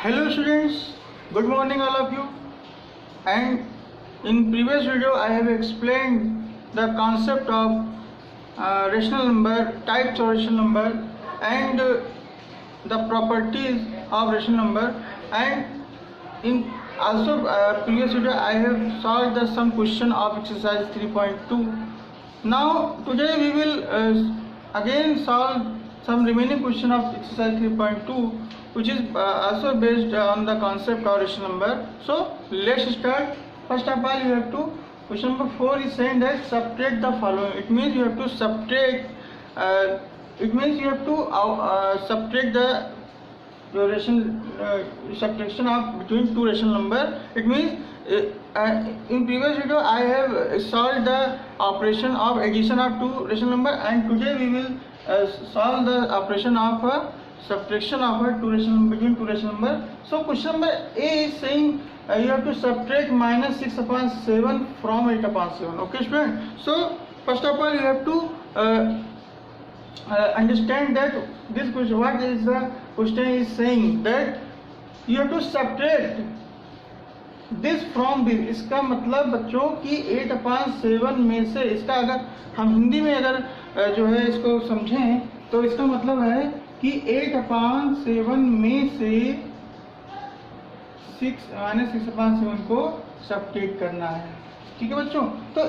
Hello students, good morning all of you. And in previous video I have explained the concept of rational number, types of rational number, and the properties of rational number. And in also previous video I have solved some question of exercise 3.2. Now today we will again solve some remaining question of exercise 3.2, which is also based on the concept of rational number. So let's start. First of all, you have to, question number 4 is saying that subtract the following. It means you have to subtract. Subtract the subtraction of between two rational number. It means in previous video I have solved the operation of addition of two rational number, and today we will solve the operation of subtraction of between two rational number. So question number A is saying you have to subtract minus 6 upon 7 from 8 upon 7. Okay student, so first of all you have to understand that this question, what is the question is saying, that you have to subtract this from this. इसका मतलब बच्चों कि 8 upon 7 में से, इसका अगर हम हिंदी में अगर जो है इसको समझें तो इसका मतलब है कि 8 upon 7 में से 6 upon 7 को सब्ट्रैक्ट करना है. ठीक है बच्चों, तो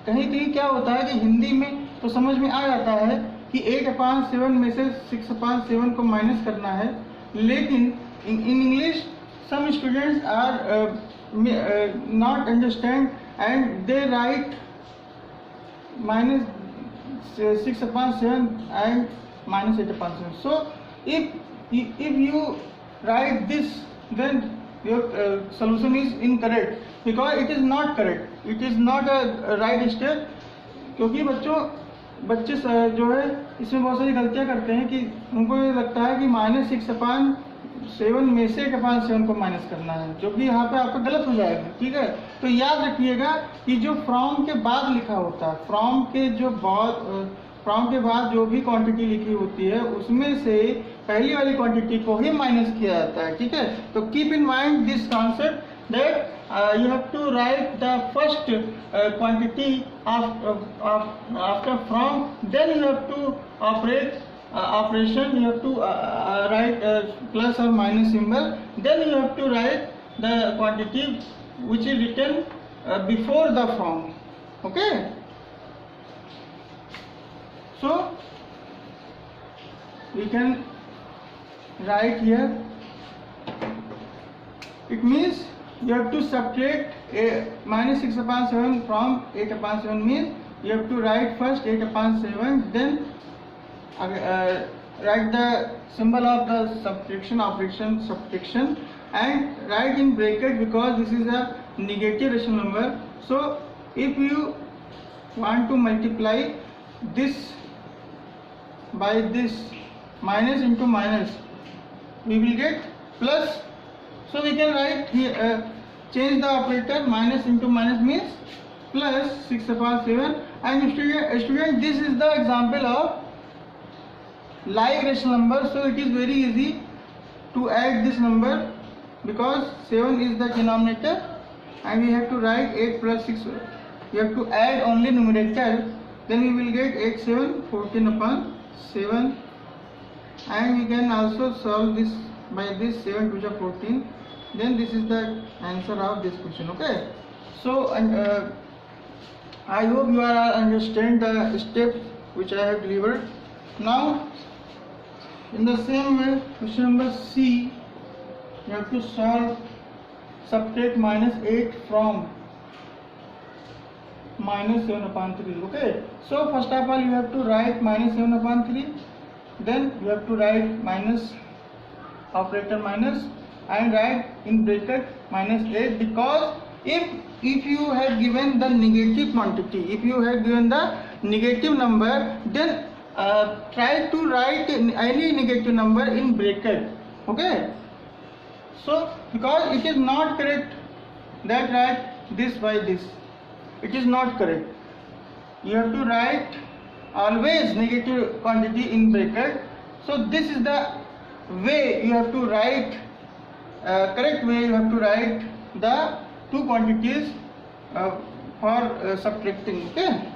कहीं कहीं क्या होता है कि हिंदी में तो समझ में आ जाता है कि 8 upon 7 में से 6 upon 7 को माइनस करना है, लेकिन in English some students are not understand and they write minus 6 upon 7 and minus 8 upon 7. So if you write this, then your solution is incorrect because it is not correct. It is not a right step. क्योंकि बच्चे जो है इसमें बहुत सारी गलतियां करते हैं कि उनको ये लगता है कि माइनस 6 upon 7 में से 8 upon 7 को माइनस करना है, जो कि यहाँ पे आपका गलत हो जाएगा. ठीक है, तो याद रखिएगा कि जो फ्रॉम के बाद लिखा होता है, फ्रॉम के बाद जो भी क्वांटिटी लिखी होती है उसमें से पहली वाली क्वांटिटी को ही माइनस किया जाता है. ठीक है, तो keep in mind this concept that you have to write the first quantity after from, then you have to operation, you have to write plus or minus symbol, then you have to write the quantity which is written before the from. Okay, so we can write here. It means you have to subtract minus 6 upon 7 from 8 upon 7, means you have to write first 8 upon 7, then write the symbol of the subtraction operation, subtraction, and write in bracket because this is a negative rational number. So if you want to multiply this by this, minus into minus, we will get plus. So we can write here, change the operator, minus into minus means plus 6 upon 7. And student, this is the example of like rational number. So it is very easy to add this number because 7 is the denominator and we have to write 8 plus 6. We have to add only numerator, then we will get 8 7 14 upon 7. And we can also solve this by this 7 to the 14. Then this is the answer of this question. Okay, so I hope you are understand the steps which I have delivered. Now in the same way, question number C, you have to subtract minus 8 from minus 7 upon 3. Okay, so first of all you have to write minus 7 upon 3, then you have to write minus operator minus and write in bracket minus 8, because if you have given the negative quantity, if you have given the negative number, then try to write any negative number in bracket. Okay, so because it is not correct that write this by this, it is not correct. You have to write always negative quantity in bracket. So this is the way you have to write correct way you have to write the two quantities for subtracting. Okay,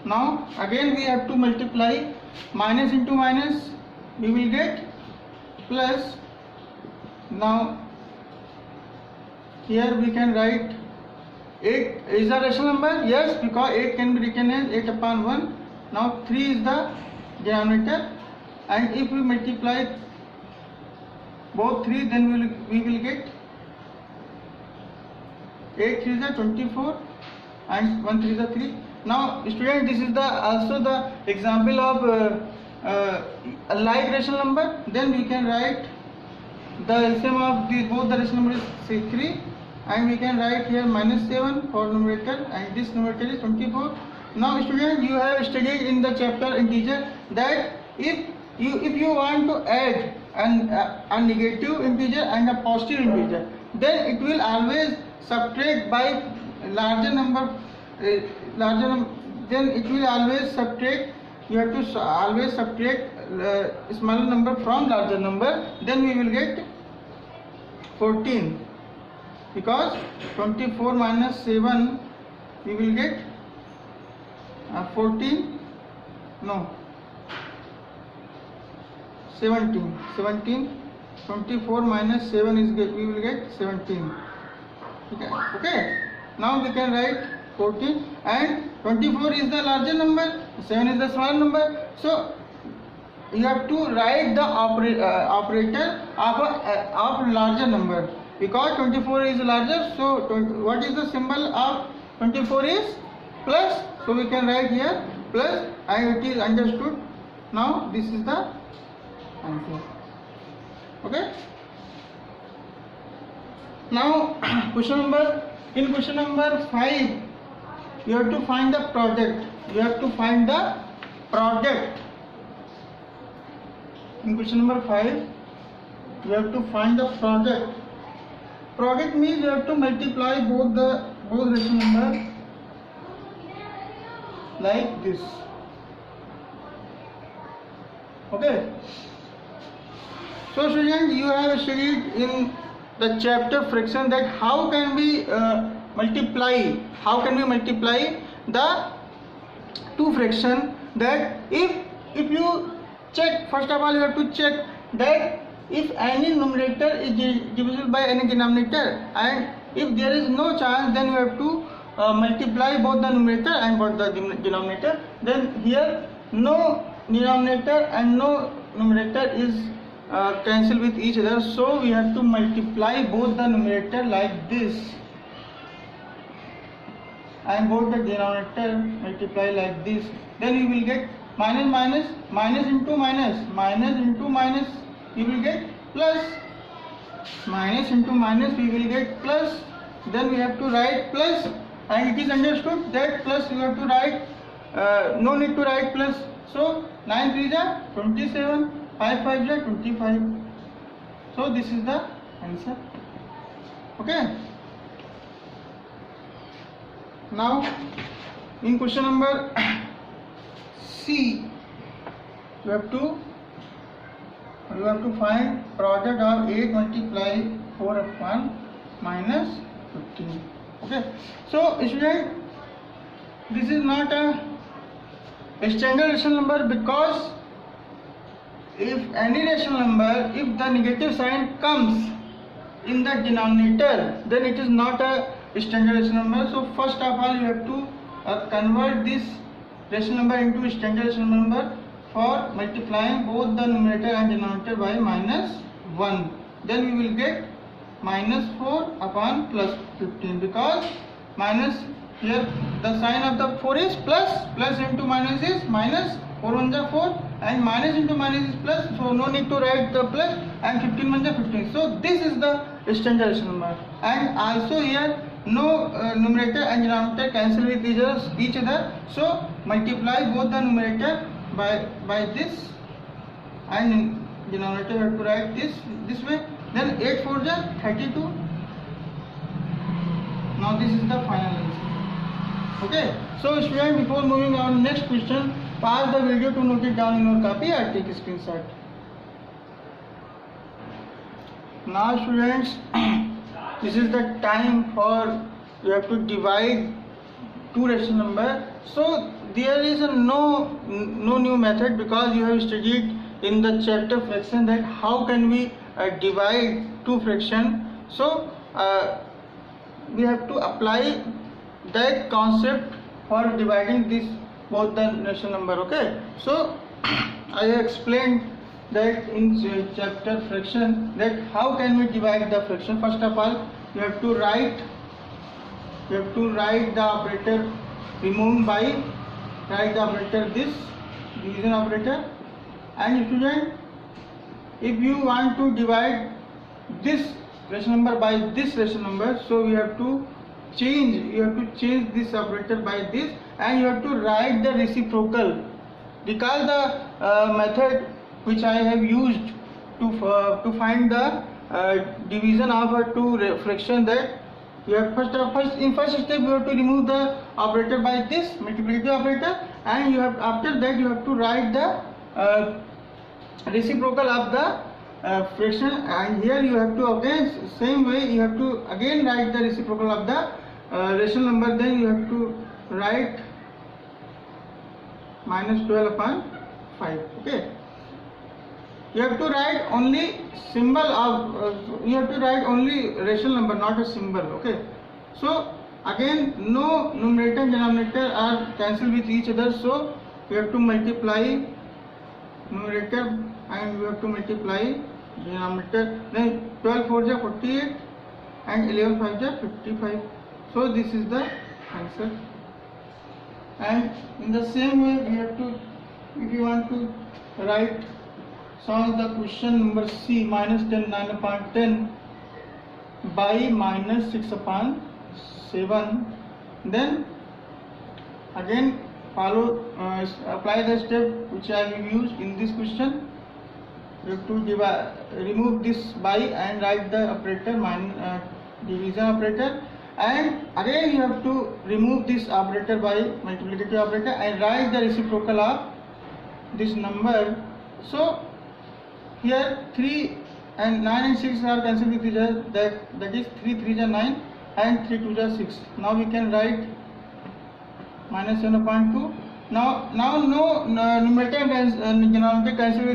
now again we have to multiply. Minus into minus we will get plus. Now here we can write 8 is a rational number. Yes, because 8 can be written as 8 upon 1. Now 3 is the denominator, and if we multiply both 3, then we will get 8 3 is 24 and 1 3 is 3. Now student, this is the also the example of a like rational number. Then we can write the LCM of both the rational numbers is say 3, and we can write here -7 for numerator, and this numerator is 24. Now student, you have studied in the chapter integer that if you want to add a negative integer and a positive integer, then it will always subtract by larger number, then it will always subtract. You have to always subtract smaller number from larger number. Then we will get 14, because 24 minus 7 we will get 14, no 17. 24 minus 7 is we will get 17. Okay, now we can write 14, and 24 is the larger number, 7 is the smaller number. So you have to write the operator of larger number, because 24 is larger. So what is the symbol of 24 is plus. So we can write here plus, and it is understood. Now this is the answer. Okay, now question number 5, you have to find the product. In question number 5, you have to find the product. Product means you have to multiply both rational number like this. Okay, so student, you have studied in the chapter fraction that how can we multiply the two fraction. That if you check, first of all you have to check that if any numerator is divisible by any denominator, and if there is no chance, then you have to multiply both the numerator and both the denominator. Then here no denominator and no numerator is cancel with each other, so we have to multiply both the numerator like this, and both the denominator multiply like this. Then we will get minus into minus we will get plus, minus into minus we will get plus. Then we have to write plus, and it is understood that plus you have to write, no need to write plus. So 9 3 is 27, 5 5 is 25. So this is the answer. Okay, now in question number C, you have to find product of 8 multiply 4 upon minus 15. Okay, so student, this is not a standard rational number, because if any rational number, if the negative sign comes in the denominator, then it is not a standard rational number. So first of all you have to convert this rational number into standard rational number for multiplying both the numerator and denominator by -1. Then we will get -4 upon plus 15, because minus here the sign of the 4 is plus, plus into minus is minus, 4 1 is 4, and minus into minus is plus, so no need to write the plus, and 15 1 is 15. So this is the standard rational number. And also here no numerator and denominator cancel with each other, so multiply both the numerator by this, and denominator we have to write this way. Then 8 4 is 32. Now this is the final answer. Okay, so student, before moving on next question, pause the video to note it down in your copy or take a screenshot. Now students, this is the time for you have to divide two rational number. So there is no new method, because you have studied in the chapter fraction that how can we divide two fraction. So we have to apply that concept for dividing this both the rational number. Okay, so I have explained that in chapter fraction that how can we divide the fraction. First of all, you have to write the operator removed by, write the operator this division operator. And student, if you want to divide this rational number by this rational number, so you have to change this operator by this, and you have to write the reciprocal. Recall the method which I have used to find the division of a two fraction. That you have first step you have to remove the operator by this multiplicative operator, and you have, after that you have to write the reciprocal of the fraction. And here you have to again same way you have to again write the reciprocal of the rational number. Then you have to write minus 12 upon 5. Okay, you have to write only symbol of you have to write only rational number, not a symbol. Okay, so again no numerator and denominator are cancelled with each other, so you have to multiply numerator and you have to multiply denominator. Then 12 4 is 48 and 11 5 is 55. So this is the answer. And in the same way we have to, if you want to write, solve the question number C, minus 10 9 upon 10 by minus 6 upon 7, then again follow apply the step which I have used in this question. You have to remove this by and write the operator division operator, and again you have to remove this operator by multiplicative operator and write the reciprocal of this number. So here 3 and 9 and 6 are cancelled with each other, that is 3 3 is 9 and 3 2 is 6. Now we can write minus 7.2. Now no numerator and denominator cancel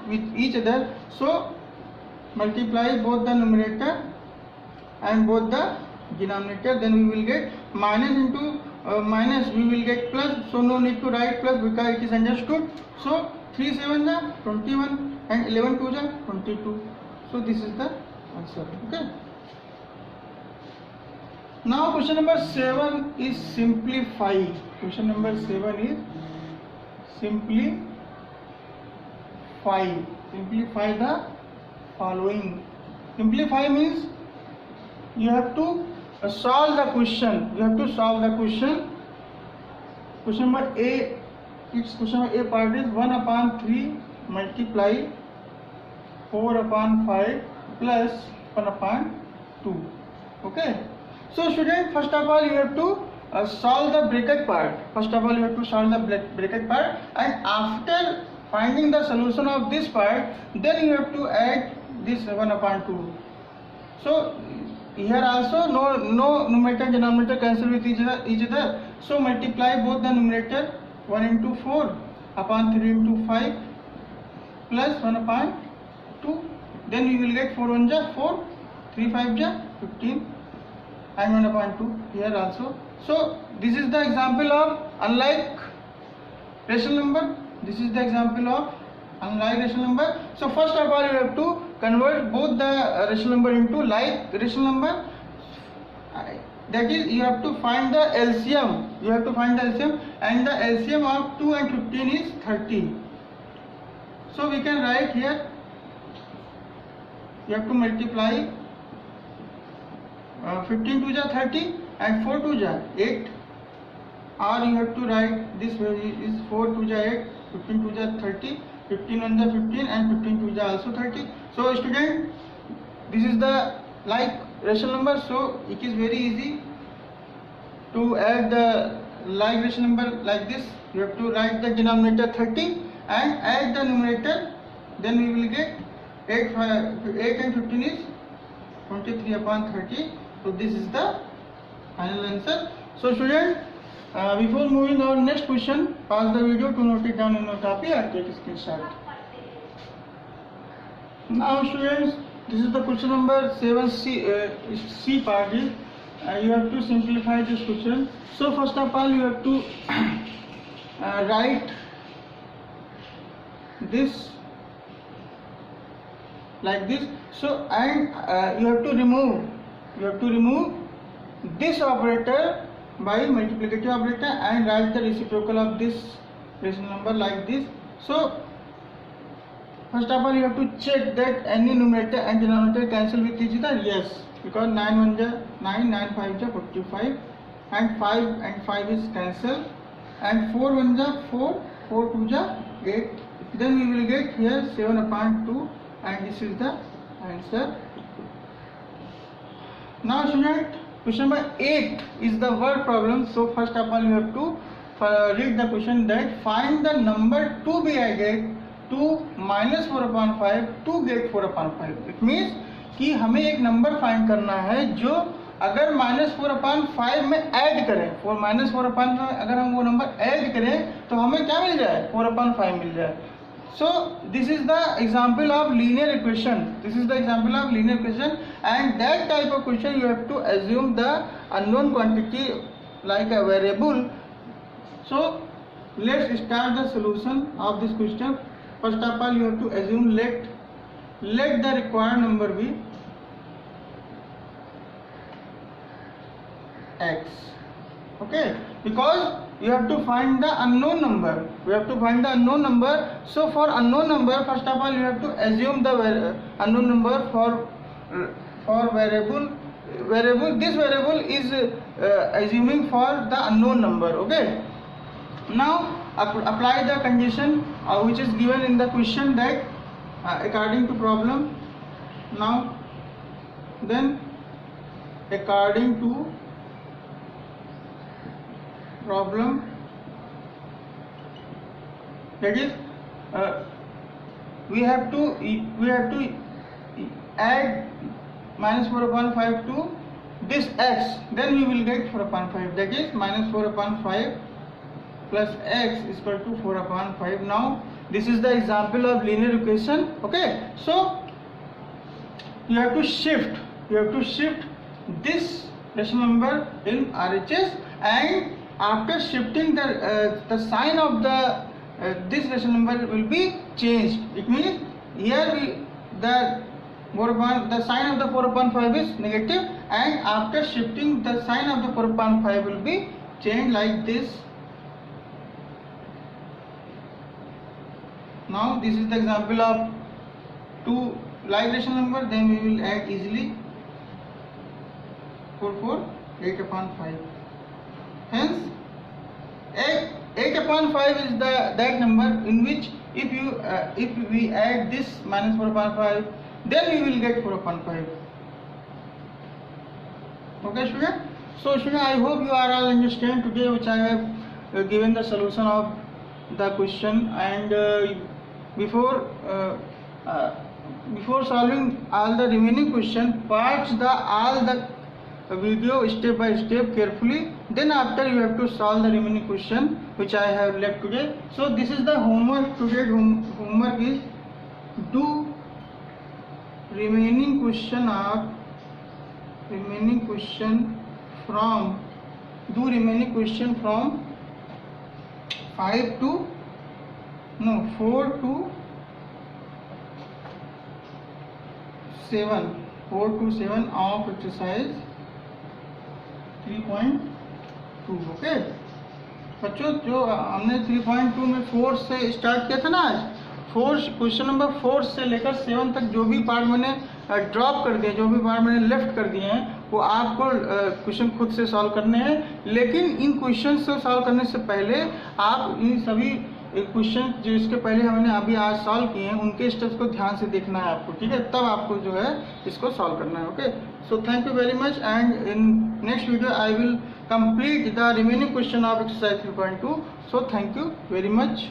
with each other, so multiply both the numerator and both the denominator, then we will get minus into minus, we will get plus, so no need to write plus because it is understood. So 3 7 is 21 and 11 2 is 22. So this is the answer. Okay. Now question number 7 is simplify. Question number 7 is simplify. Simplify the following. Simplify means you have to solve the question. You have to solve the question. Question number A. Its question number A part is 1 upon 3 multiply 4 upon 5 plus 1 upon 2. Okay. So student, first of all you have to solve the bracket part. First of all you have to solve the bracket part, and after finding the solution of this part, then you have to add this 1 upon 2. So here also no numerator and denominator cancel with each other. So multiply both the numerator 1 into 4 upon 3 into 5 plus 1 upon 2. Then we will get 4 1 is 4, 3 5 is 15 and 1 upon 2 here also. So this is the example of unlike rational number. This is the example of unlike rational number. So first of all you have to convert both the rational number into like rational number. That is, you have to find the LCM. You have to find the LCM, and the LCM of 2 and 15 is 30. So we can write here. You have to multiply 15 2 is 30 and 4 2 is 8. Or you have to write this way, is 4 2 is 8, 15 2 is 30, 15 1 is 15 and 15 2 is also 30. So student, this is the like rational number, so it is very easy to add the like rational number like this. You have to write the denominator 30 and add the numerator, then we will get 8 and 15 is 23/30. So this is the final answer. So student, before moving on next question, pause the video to note it down in your copy and take a screenshot. Now students, this is the question number 7C, C part. You have to simplify this question. So first of all, you have to write this like this. So and you have to remove this operator by multiplicative operator and write the reciprocal of this rational number like this. So first of all, you have to check that any numerator and denominator cancel with each other. Yes, because 9 1 ja 9, 9 5 ja 45, and 5 and 5 is cancel, and 4 1 ja 4, 4 2 ja 8. Then we will get here 7/2, and this is the answer. Now student, question number 8 is the word problem. So first of all, you have to read the question that find the number to be added to -4/5 to get 4/5. It means कि हमें एक number find करना है जो अगर -4/5 में add करें, -4/5 में अगर हम वो नंबर ऐड करें तो हमें क्या मिल जाए, 4/5 मिल जाए. So this is the example of linear equation. And that type of question you have to assume the unknown quantity like a variable. So let's start the solution of this question. First of all, you have to assume let the required number be x. Okay, because you have to find the unknown number. So for unknown number, first of all, you have to assume the unknown number for variable. This variable is assuming for the unknown number. Okay, now apply the condition which is given in the question that according to problem. Now then, according to problem, that is we have to add -4/5 to this x, then we will get 4/5. That is -4/5 plus x is equal to 4/5. Now this is the example of linear equation. Okay, so you have to shift this rational number in RHS, and after shifting the sign of this rational number will be changed. It means here the sign of the 4/5 is negative, and after shifting the sign of the 4/5 will be changed like this. Now this is the example of two like rational number, then we will add easily 4 4 8/5. Hence 8/5 is that number in which if we add this -4/5, then we will get 4/5. Okay student, so student, I hope you are all understand today which I have given the solution of the question, and before solving all the remaining question, watch all the video step by step carefully. Then after you have to solve the remaining question which I have left today. So this is the homework today. Homework is do remaining question from 4 to 7 of exercise 3.2. Okay बच्चों, जो हमने 3.2 में 4 से start किया था ना आज, 4 question number 4 से लेकर 7 तक जो भी पार्ट मैंने ड्रॉप कर दिए, जो भी पार्ट मैंने लेफ्ट कर दिए हैं, वो आपको क्वेश्चन खुद से सॉल्व करने हैं. लेकिन इन क्वेश्चन से सॉल्व करने से पहले आप इन सभी क्वेश्चन जो इसके पहले हमने अभी आज सॉल्व किए हैं उनके स्टेप्स को ध्यान से देखना है आपको. ठीक है, तब आपको जो है इसको सॉल्व करना है. Okay, so thank you very much, and in next video I will complete the remaining question of exercise 3.2. So thank you very much.